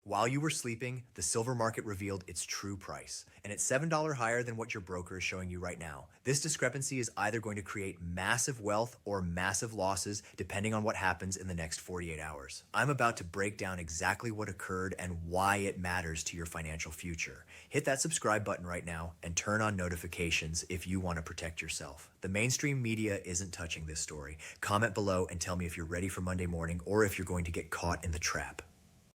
While you were sleeping, the silver market revealed its true price, and it's $7 higher than what your broker is showing you right now. This discrepancy is either going to create massive wealth or massive losses, depending on what happens in the next 48 hours. I'm about to break down exactly what occurred and why it matters to your financial future. Hit that subscribe button right now and turn on notifications if you want to protect yourself. The mainstream media isn't touching this story. Comment below and tell me if you're ready for Monday morning or if you're going to get caught in the trap.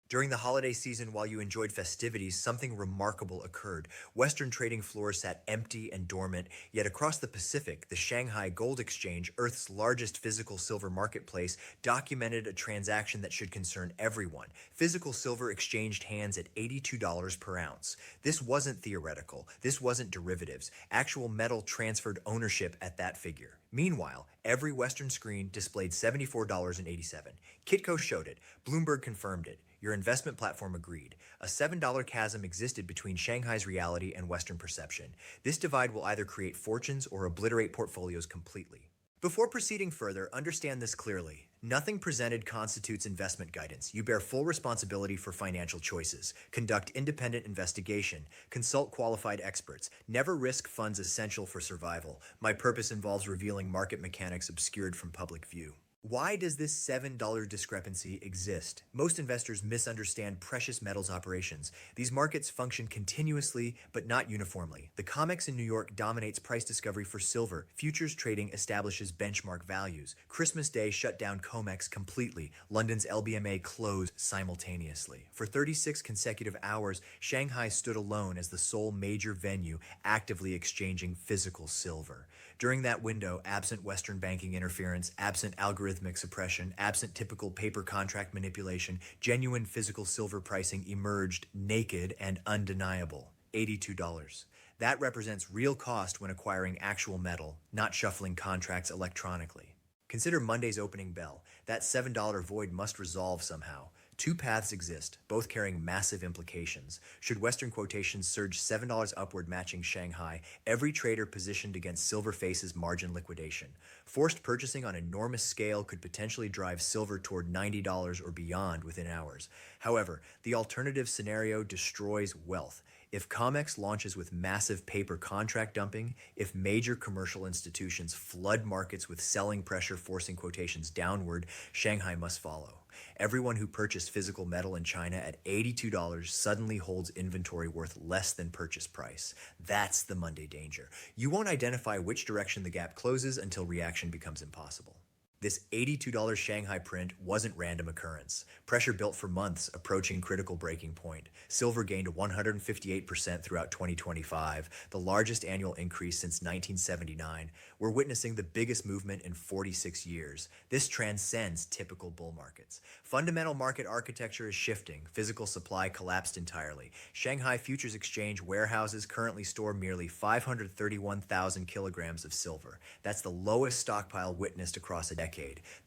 During the holiday season, while you enjoyed festivities, something remarkable occurred. Western trading floors sat empty and dormant, yet across the Pacific, the Shanghai Gold Exchange, Earth's largest physical silver marketplace, documented a transaction that should concern everyone. Physical silver exchanged hands at $82 per ounce. This wasn't theoretical. This wasn't derivatives. Actual metal transferred ownership at that figure. Meanwhile, every Western screen displayed $74.87. Kitco showed it. Bloomberg confirmed it. Your investment platform agreed. A $7 chasm existed between Shanghai's reality and Western perception. This divide will either create fortunes or obliterate portfolios completely. Before proceeding further, understand this clearly. Nothing presented constitutes investment guidance. You bear full responsibility for financial choices. Conduct independent investigation. Consult qualified experts. Never risk funds essential for survival. My purpose involves revealing market mechanics obscured from public view. Why does this $7 discrepancy exist? Most investors misunderstand precious metals operations. These markets function continuously, but not uniformly. The COMEX in New York dominates price discovery for silver. Futures trading establishes benchmark values. Christmas Day shut down COMEX completely. London's LBMA closed simultaneously. For 36 consecutive hours, Shanghai stood alone as the sole major venue actively exchanging physical silver. During that window, absent Western banking interference, absent algorithmic suppression, absent typical paper contract manipulation, genuine physical silver pricing emerged naked and undeniable. $82. That represents real cost when acquiring actual metal, not shuffling contracts electronically. Consider Monday's opening bell. That $7 void must resolve somehow. Two paths exist, both carrying massive implications. Should Western quotations surge $7 upward matching Shanghai, every trader positioned against silver faces margin liquidation. Forced purchasing on enormous scale could potentially drive silver toward $90 or beyond within hours. However, the alternative scenario destroys wealth. If COMEX launches with massive paper contract dumping, if major commercial institutions flood markets with selling pressure forcing quotations downward, Shanghai must follow. Everyone who purchased physical metal in China at $82 suddenly holds inventory worth less than purchase price. That's the Monday danger. You won't identify which direction the gap closes until reaction becomes impossible. This $82 Shanghai print wasn't random occurrence. Pressure built for months, approaching critical breaking point. Silver gained 158% throughout 2025, the largest annual increase since 1979. We're witnessing the biggest movement in 46 years. This transcends typical bull markets. Fundamental market architecture is shifting. Physical supply collapsed entirely. Shanghai Futures Exchange warehouses currently store merely 531,000 kilograms of silver. That's the lowest stockpile witnessed across a decade.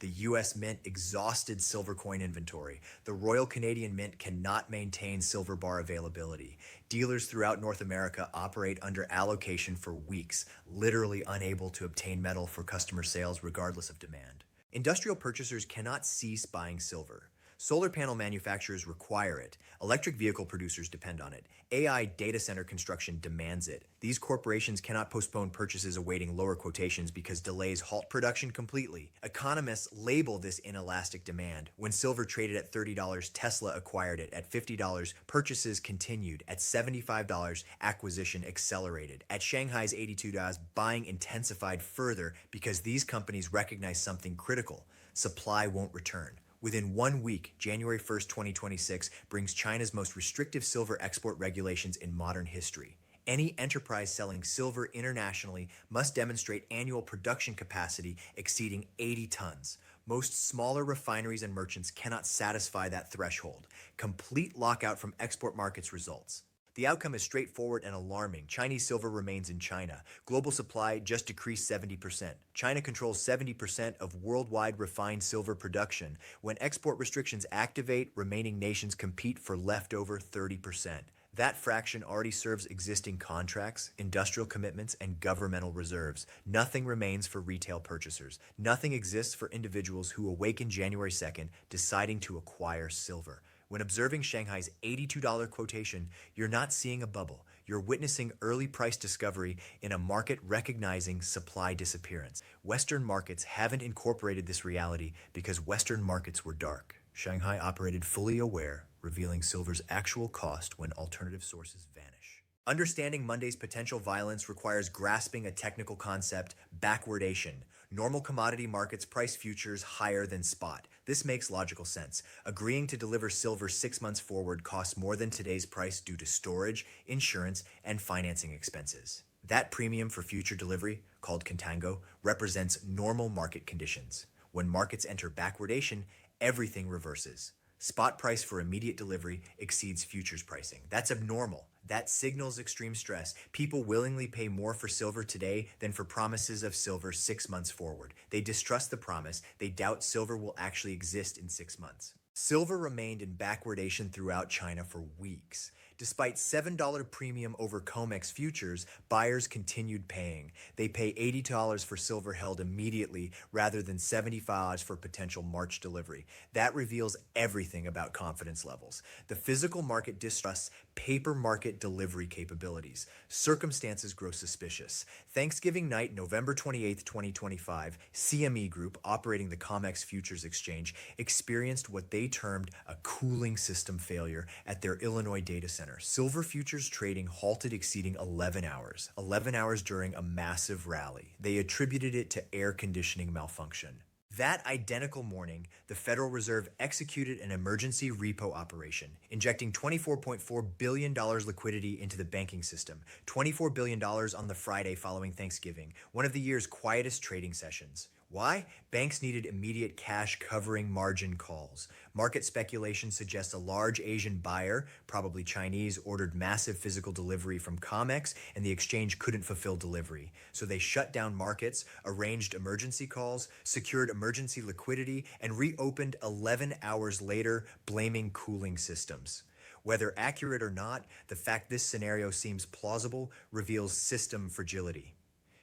The U.S. Mint exhausted silver coin inventory. The Royal Canadian Mint cannot maintain silver bar availability. Dealers throughout North America operate under allocation for weeks, literally unable to obtain metal for customer sales regardless of demand. Industrial purchasers cannot cease buying silver. Solar panel manufacturers require it. Electric vehicle producers depend on it. AI data center construction demands it. These corporations cannot postpone purchases awaiting lower quotations because delays halt production completely. Economists label this inelastic demand. When silver traded at $30, Tesla acquired it. At $50, purchases continued. At $75, acquisition accelerated. At Shanghai's $82, buying intensified further because these companies recognize something critical. Supply won't return. Within 1 week, January 1st, 2026, brings China's most restrictive silver export regulations in modern history. Any enterprise selling silver internationally must demonstrate annual production capacity exceeding 80 tons. Most smaller refineries and merchants cannot satisfy that threshold. Complete lockout from export markets results. The outcome is straightforward and alarming. Chinese silver remains in China. Global supply just decreased 70%. China controls 70% of worldwide refined silver production. When export restrictions activate, remaining nations compete for leftover 30%. That fraction already serves existing contracts, industrial commitments, and governmental reserves. Nothing remains for retail purchasers. Nothing exists for individuals who awaken January 2nd deciding to acquire silver. When observing Shanghai's $82 quotation, you're not seeing a bubble. You're witnessing early price discovery in a market recognizing supply disappearance. Western markets haven't incorporated this reality because Western markets were dark. Shanghai operated fully aware, revealing silver's actual cost when alternative sources vanish. Understanding Monday's potential violence requires grasping a technical concept, backwardation. Normal commodity markets price futures higher than spot. This makes logical sense. Agreeing to deliver silver 6 months forward costs more than today's price due to storage, insurance, and financing expenses. That premium for future delivery, called contango, represents normal market conditions. When markets enter backwardation, everything reverses. Spot price for immediate delivery exceeds futures pricing. That's abnormal. That signals extreme stress. People willingly pay more for silver today than for promises of silver 6 months forward. They distrust the promise. They doubt silver will actually exist in 6 months. Silver remained in backwardation throughout China for weeks. Despite $7 premium over COMEX futures, buyers continued paying. They pay $80 for silver held immediately rather than $75 for potential March delivery. That reveals everything about confidence levels. The physical market distrusts paper market delivery capabilities. Circumstances grow suspicious. Thanksgiving night, November 28, 2025, CME Group, operating the COMEX Futures Exchange, experienced what they termed a cooling system failure at their Illinois data center. Silver futures trading halted exceeding 11 hours. 11 hours during a massive rally. They attributed it to air conditioning malfunction. That identical morning, the Federal Reserve executed an emergency repo operation, injecting $24.4 billion liquidity into the banking system, $24 billion on the Friday following Thanksgiving, one of the year's quietest trading sessions. Why? Banks needed immediate cash covering margin calls. Market speculation suggests a large Asian buyer, probably Chinese, ordered massive physical delivery from COMEX and the exchange couldn't fulfill delivery. So they shut down markets, arranged emergency calls, secured emergency liquidity, and reopened 11 hours later, blaming cooling systems. Whether accurate or not, the fact this scenario seems plausible reveals system fragility.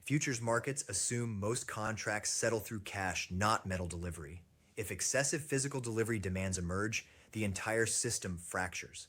Futures markets assume most contracts settle through cash, not metal delivery. If excessive physical delivery demands emerge, the entire system fractures.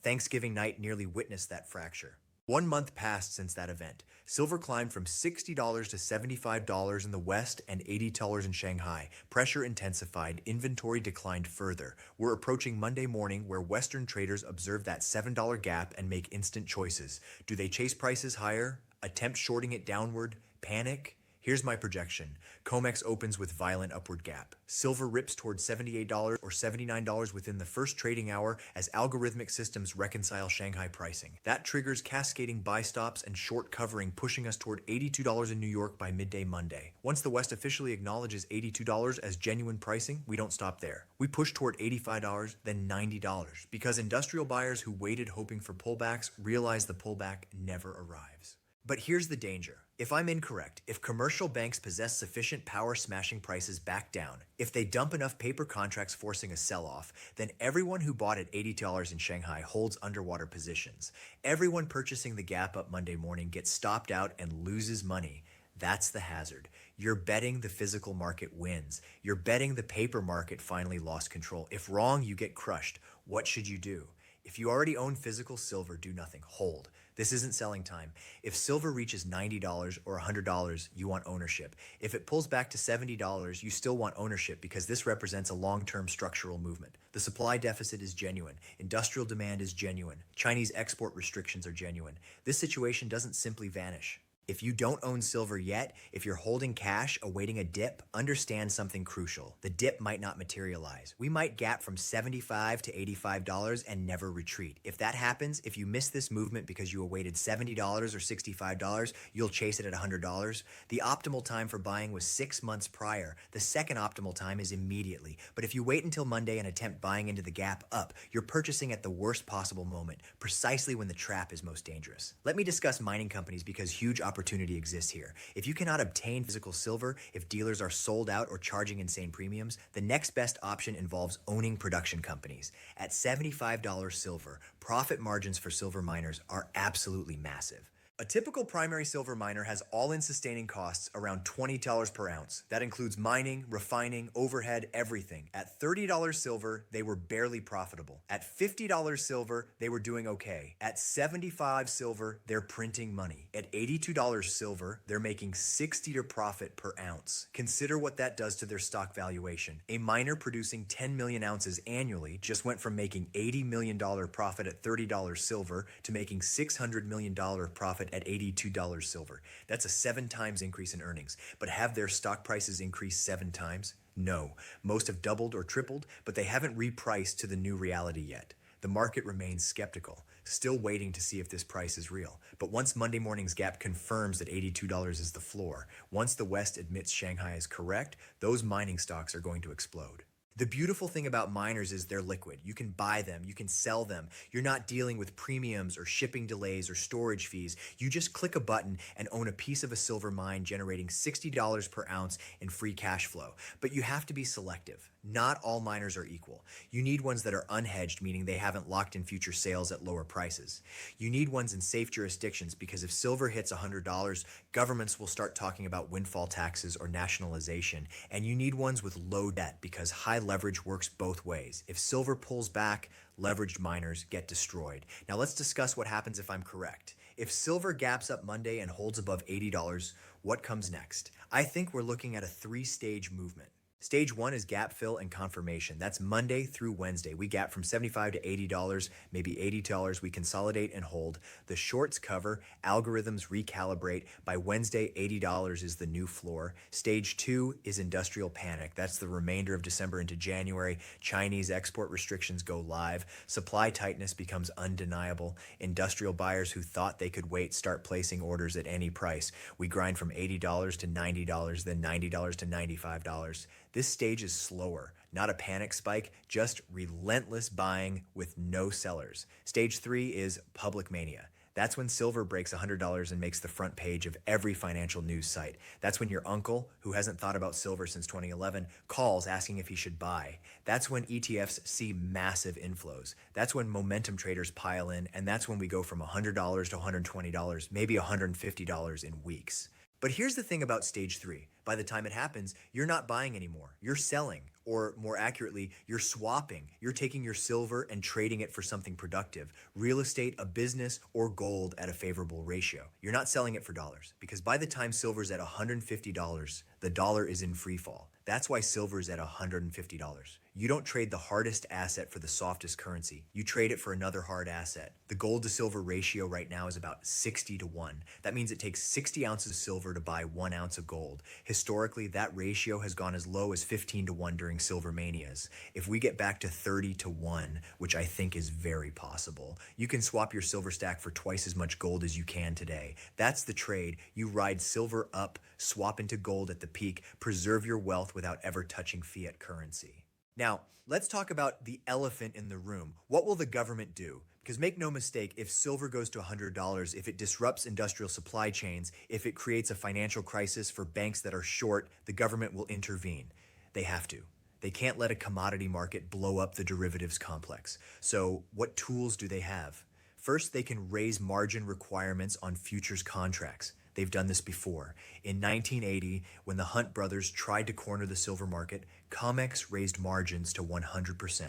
Thanksgiving night nearly witnessed that fracture. 1 month passed since that event. Silver climbed from $60 to $75 in the West and $80 in Shanghai. Pressure intensified, inventory declined further. We're approaching Monday morning where Western traders observe that $7 gap and make instant choices. Do they chase prices higher? Attempt shorting it downward? Panic? Here's my projection. COMEX opens with violent upward gap. Silver rips towards $78 or $79 within the first trading hour as algorithmic systems reconcile Shanghai pricing. That triggers cascading buy stops and short covering, pushing us toward $82 in New York by midday Monday. Once the West officially acknowledges $82 as genuine pricing, we don't stop there. We push toward $85, then $90, because industrial buyers who waited hoping for pullbacks realize the pullback never arrives. But here's the danger. If I'm incorrect, if commercial banks possess sufficient power smashing prices back down, if they dump enough paper contracts forcing a sell-off, then everyone who bought at $80 in Shanghai holds underwater positions. Everyone purchasing the gap up Monday morning gets stopped out and loses money. That's the hazard. You're betting the physical market wins. You're betting the paper market finally lost control. If wrong, you get crushed. What should you do? If you already own physical silver, do nothing. Hold. This isn't selling time. If silver reaches $90 or $100, you want ownership. If it pulls back to $70, you still want ownership because this represents a long-term structural movement. The supply deficit is genuine. Industrial demand is genuine. Chinese export restrictions are genuine. This situation doesn't simply vanish. If you don't own silver yet, if you're holding cash awaiting a dip, understand something crucial. The dip might not materialize. We might gap from $75 to $85 and never retreat. If that happens, if you miss this movement because you awaited $70 or $65, you'll chase it at $100. The optimal time for buying was 6 months prior. The second optimal time is immediately. But if you wait until Monday and attempt buying into the gap up, you're purchasing at the worst possible moment, precisely when the trap is most dangerous. Let me discuss mining companies because huge opportunity exists here. If you cannot obtain physical silver, if dealers are sold out or charging insane premiums, the next best option involves owning production companies. At $75 silver, profit margins for silver miners are absolutely massive. A typical primary silver miner has all-in sustaining costs around $20 per ounce. That includes mining, refining, overhead, everything. At $30 silver, they were barely profitable. At $50 silver, they were doing okay. At 75 silver, they're printing money. At $82 silver, they're making 60 to profit per ounce. Consider what that does to their stock valuation. A miner producing 10 million ounces annually just went from making $80 million profit at $30 silver to making $600 million profit at $82 silver. That's a 7 times increase in earnings. But have their stock prices increased 7 times? No. Most have doubled or tripled, but they haven't repriced to the new reality yet. The market remains skeptical, still waiting to see if this price is real. But once Monday morning's gap confirms that $82 is the floor, once the West admits Shanghai is correct, those mining stocks are going to explode. The beautiful thing about miners is they're liquid. You can buy them, you can sell them. You're not dealing with premiums or shipping delays or storage fees. You just click a button and own a piece of a silver mine generating $60 per ounce in free cash flow. But you have to be selective. Not all miners are equal. You need ones that are unhedged, meaning they haven't locked in future sales at lower prices. You need ones in safe jurisdictions because if silver hits $100, governments will start talking about windfall taxes or nationalization. And you need ones with low debt because high leverage works both ways. If silver pulls back, leveraged miners get destroyed. Now let's discuss what happens if I'm correct. If silver gaps up Monday and holds above $80, what comes next? I think we're looking at a 3-stage movement. Stage 1 is gap fill and confirmation. That's Monday through Wednesday. We gap from $75 to $80, maybe $80. We consolidate and hold. The shorts cover, algorithms recalibrate. By Wednesday, $80 is the new floor. Stage 2 is industrial panic. That's the remainder of December into January. Chinese export restrictions go live. Supply tightness becomes undeniable. Industrial buyers who thought they could wait start placing orders at any price. We grind from $80 to $90, then $90 to $95. This stage is slower, not a panic spike, just relentless buying with no sellers. Stage 3 is public mania. That's when silver breaks $100 and makes the front page of every financial news site. That's when your uncle, who hasn't thought about silver since 2011, calls asking if he should buy. That's when ETFs see massive inflows. That's when momentum traders pile in, and that's when we go from $100 to $120, maybe $150 in weeks. But here's the thing about stage 3. By the time it happens, you're not buying anymore. You're selling, or more accurately, you're swapping. You're taking your silver and trading it for something productive, real estate, a business, or gold at a favorable ratio. You're not selling it for dollars, because by the time silver's at $150, the dollar is in free fall. That's why silver is at $150. You don't trade the hardest asset for the softest currency. You trade it for another hard asset. The gold to silver ratio right now is about 60 to 1. That means it takes 60 ounces of silver to buy 1 ounce of gold. Historically, that ratio has gone as low as 15 to 1 during silver manias. If we get back to 30 to 1, which I think is very possible, you can swap your silver stack for twice as much gold as you can today. That's the trade. You ride silver up, swap into gold at the peak, preserve your wealth without ever touching fiat currency. Now, let's talk about the elephant in the room. What will the government do? Because make no mistake, if silver goes to $100, if it disrupts industrial supply chains, if it creates a financial crisis for banks that are short, the government will intervene. They have to. They can't let a commodity market blow up the derivatives complex. So what tools do they have? First, they can raise margin requirements on futures contracts. They've done this before. In 1980, when the Hunt brothers tried to corner the silver market, COMEX raised margins to 100%.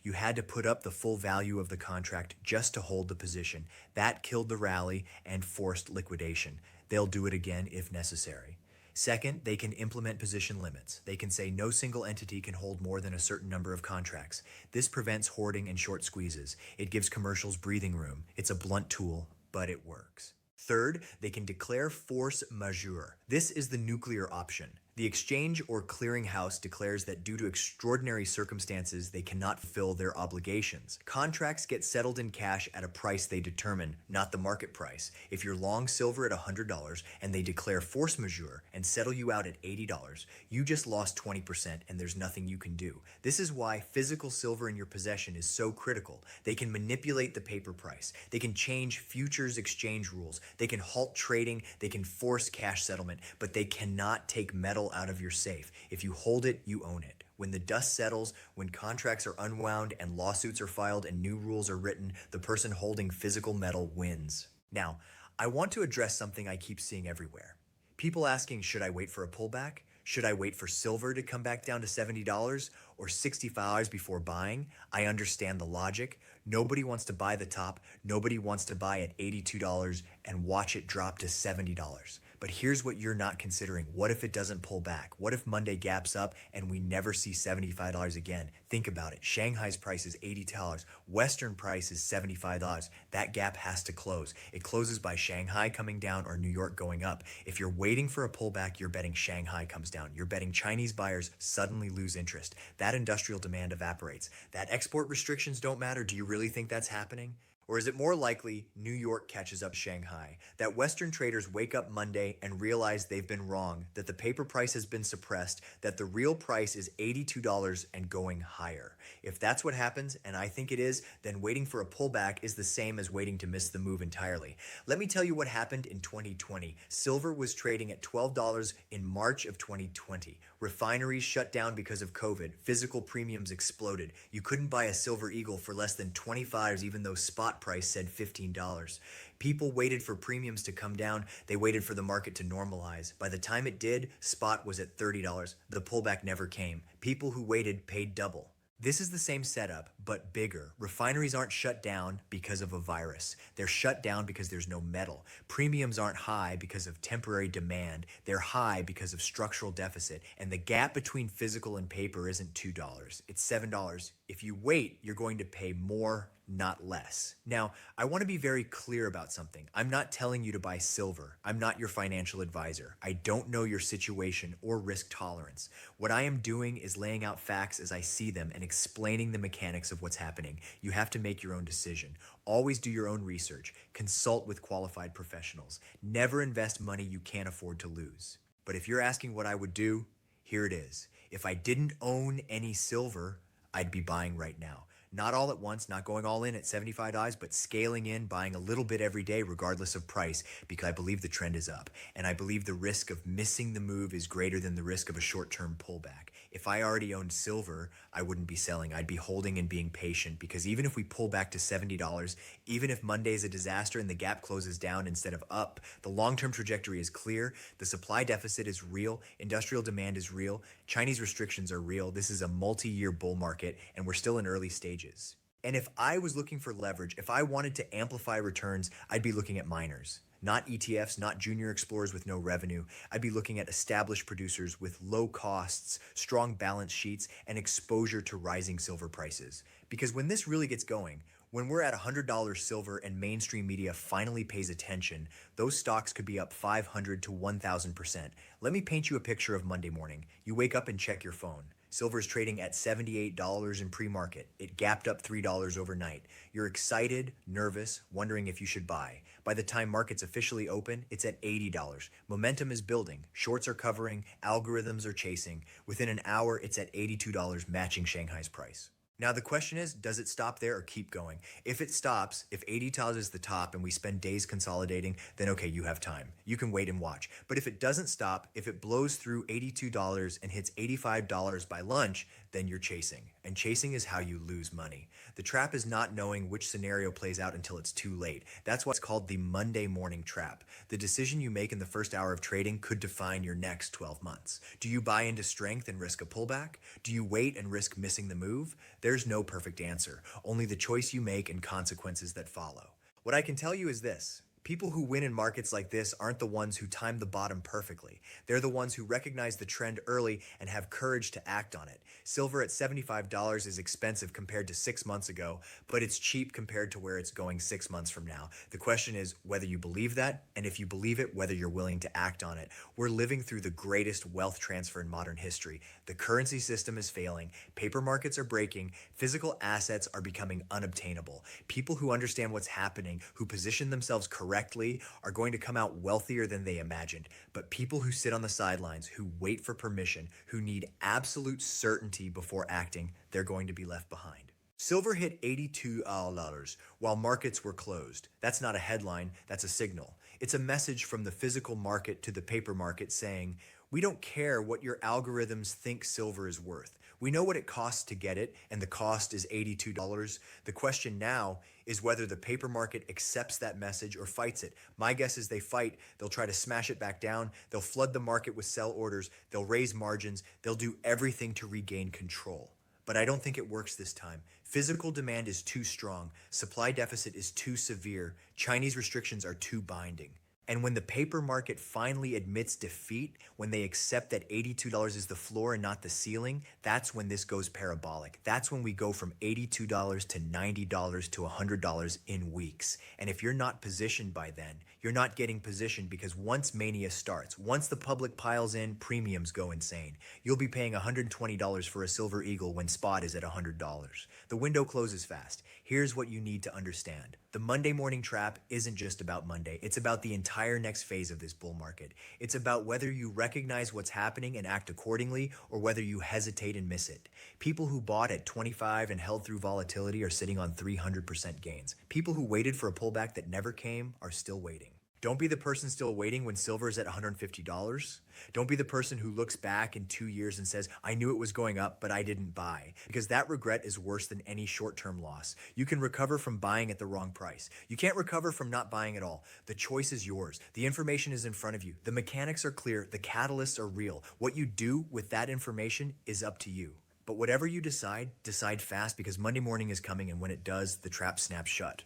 You had to put up the full value of the contract just to hold the position. That killed the rally and forced liquidation. They'll do it again if necessary. Second, they can implement position limits. They can say no single entity can hold more than a certain number of contracts. This prevents hoarding and short squeezes. It gives commercials breathing room. It's a blunt tool, but it works. Third, they can declare force majeure. This is the nuclear option. The exchange or clearinghouse declares that due to extraordinary circumstances, they cannot fulfill their obligations. Contracts get settled in cash at a price they determine, not the market price. If you're long silver at $100 and they declare force majeure and settle you out at $80, you just lost 20% and there's nothing you can do. This is why physical silver in your possession is so critical. They can manipulate the paper price. They can change futures exchange rules. They can halt trading. They can force cash settlement, but they cannot take metal out of your safe. If you hold it, you own it. When the dust settles, when contracts are unwound and lawsuits are filed and new rules are written, the person holding physical metal wins. Now, I want to address something I keep seeing everywhere. People asking, should I wait for a pullback? Should I wait for silver to come back down to $70 or $65 before buying? I understand the logic. Nobody wants to buy the top. Nobody wants to buy at $82 and watch it drop to $70. But here's what you're not considering. What if it doesn't pull back? What if Monday gaps up and we never see $75 again? Think about it. Shanghai's price is $80. Western price is $75. That gap has to close. It closes by Shanghai coming down or New York going up. If you're waiting for a pullback, you're betting Shanghai comes down. You're betting Chinese buyers suddenly lose interest. That industrial demand evaporates. That export restrictions don't matter. Do you really think that's happening? Or is it more likely New York catches up Shanghai? That Western traders wake up Monday and realize they've been wrong, that the paper price has been suppressed, that the real price is $82 and going higher. If that's what happens, and I think it is, then waiting for a pullback is the same as waiting to miss the move entirely. Let me tell you what happened in 2020. Silver was trading at $12 in March of 2020. Refineries shut down because of COVID. Physical premiums exploded. You couldn't buy a Silver Eagle for less than $25 even though spot price said $15. People waited for premiums to come down. They waited for the market to normalize. By the time it did, spot was at $30. The pullback never came. People who waited paid double. This is the same setup, but bigger. Refineries aren't shut down because of a virus. They're shut down because there's no metal. Premiums aren't high because of temporary demand. They're high because of structural deficit. And the gap between physical and paper isn't $2. It's $7. If you wait, you're going to pay more, not less. Now, I want to be very clear about something. I'm not telling you to buy silver. I'm not your financial advisor. I don't know your situation or risk tolerance. What I am doing is laying out facts as I see them and explaining the mechanics of what's happening. You have to make your own decision. Always do your own research. Consult with qualified professionals. Never invest money you can't afford to lose. But if you're asking what I would do, here it is. If I didn't own any silver, I'd be buying right now. Not all at once, not going all in at $75, but scaling in, buying a little bit every day regardless of price, because I believe the trend is up. And I believe the risk of missing the move is greater than the risk of a short-term pullback. If I already owned silver, I wouldn't be selling. I'd be holding and being patient, because even if we pull back to $70, even if Monday is a disaster and the gap closes down instead of up, the long-term trajectory is clear. The supply deficit is real. Industrial demand is real. Chinese restrictions are real. This is a multi-year bull market, and we're still in early stages. And if I was looking for leverage, if I wanted to amplify returns, I'd be looking at miners. Not ETFs, not junior explorers with no revenue. I'd be looking at established producers with low costs, strong balance sheets, and exposure to rising silver prices. Because when this really gets going, when we're at $100 silver and mainstream media finally pays attention, those stocks could be up 500 to 1,000%. Let me paint you a picture of Monday morning. You wake up and check your phone. Silver is trading at $78 in pre-market. It gapped up $3 overnight. You're excited, nervous, wondering if you should buy. By the time markets officially open, it's at $80. Momentum is building. Shorts are covering. Algorithms are chasing. Within an hour, it's at $82, matching Shanghai's price. Now the question is, does it stop there or keep going? If it stops, if $80 is the top and we spend days consolidating, then okay, you have time. You can wait and watch. But if it doesn't stop, if it blows through $82 and hits $85 by lunch, then you're chasing. And chasing is how you lose money. The trap is not knowing which scenario plays out until it's too late. That's what's called the Monday morning trap. The decision you make in the first hour of trading could define your next 12 months. Do you buy into strength and risk a pullback? Do you wait and risk missing the move? There's no perfect answer, only the choice you make and consequences that follow. What I can tell you is this. People who win in markets like this aren't the ones who time the bottom perfectly. They're the ones who recognize the trend early and have courage to act on it. Silver at $75 is expensive compared to 6 months ago, but it's cheap compared to where it's going 6 months from now. The question is whether you believe that, and if you believe it, whether you're willing to act on it. We're living through the greatest wealth transfer in modern history. The currency system is failing, paper markets are breaking, physical assets are becoming unobtainable. People who understand what's happening, who position themselves correctly, are going to come out wealthier than they imagined. But people who sit on the sidelines, who wait for permission, who need absolute certainty before acting, they're going to be left behind. Silver hit $82 while markets were closed. That's not a headline, that's a signal. It's a message from the physical market to the paper market saying, we don't care what your algorithms think silver is worth. We know what it costs to get it, and the cost is $82. The question now is whether the paper market accepts that message or fights it. My guess is they fight. They'll try to smash it back down. They'll flood the market with sell orders. They'll raise margins. They'll do everything to regain control. But I don't think it works this time. Physical demand is too strong. Supply deficit is too severe. Chinese restrictions are too binding. And when the paper market finally admits defeat, when they accept that $82 is the floor and not the ceiling, that's when this goes parabolic. That's when we go from $82 to $90 to $100 in weeks. And if you're not positioned by then, you're not getting positioned, because once mania starts, once the public piles in, premiums go insane. You'll be paying $120 for a silver eagle when spot is at $100. The window closes fast. Here's what you need to understand. The Monday morning trap isn't just about Monday. It's about the entire next phase of this bull market. It's about whether you recognize what's happening and act accordingly, or whether you hesitate and miss it. People who bought at 25 and held through volatility are sitting on 300% gains. People who waited for a pullback that never came are still waiting. Don't be the person still waiting when silver is at $150. Don't be the person who looks back in 2 years and says, I knew it was going up, but I didn't buy. Because that regret is worse than any short-term loss. You can recover from buying at the wrong price. You can't recover from not buying at all. The choice is yours. The information is in front of you. The mechanics are clear. The catalysts are real. What you do with that information is up to you. But whatever you decide, decide fast, because Monday morning is coming, and when it does, the trap snaps shut.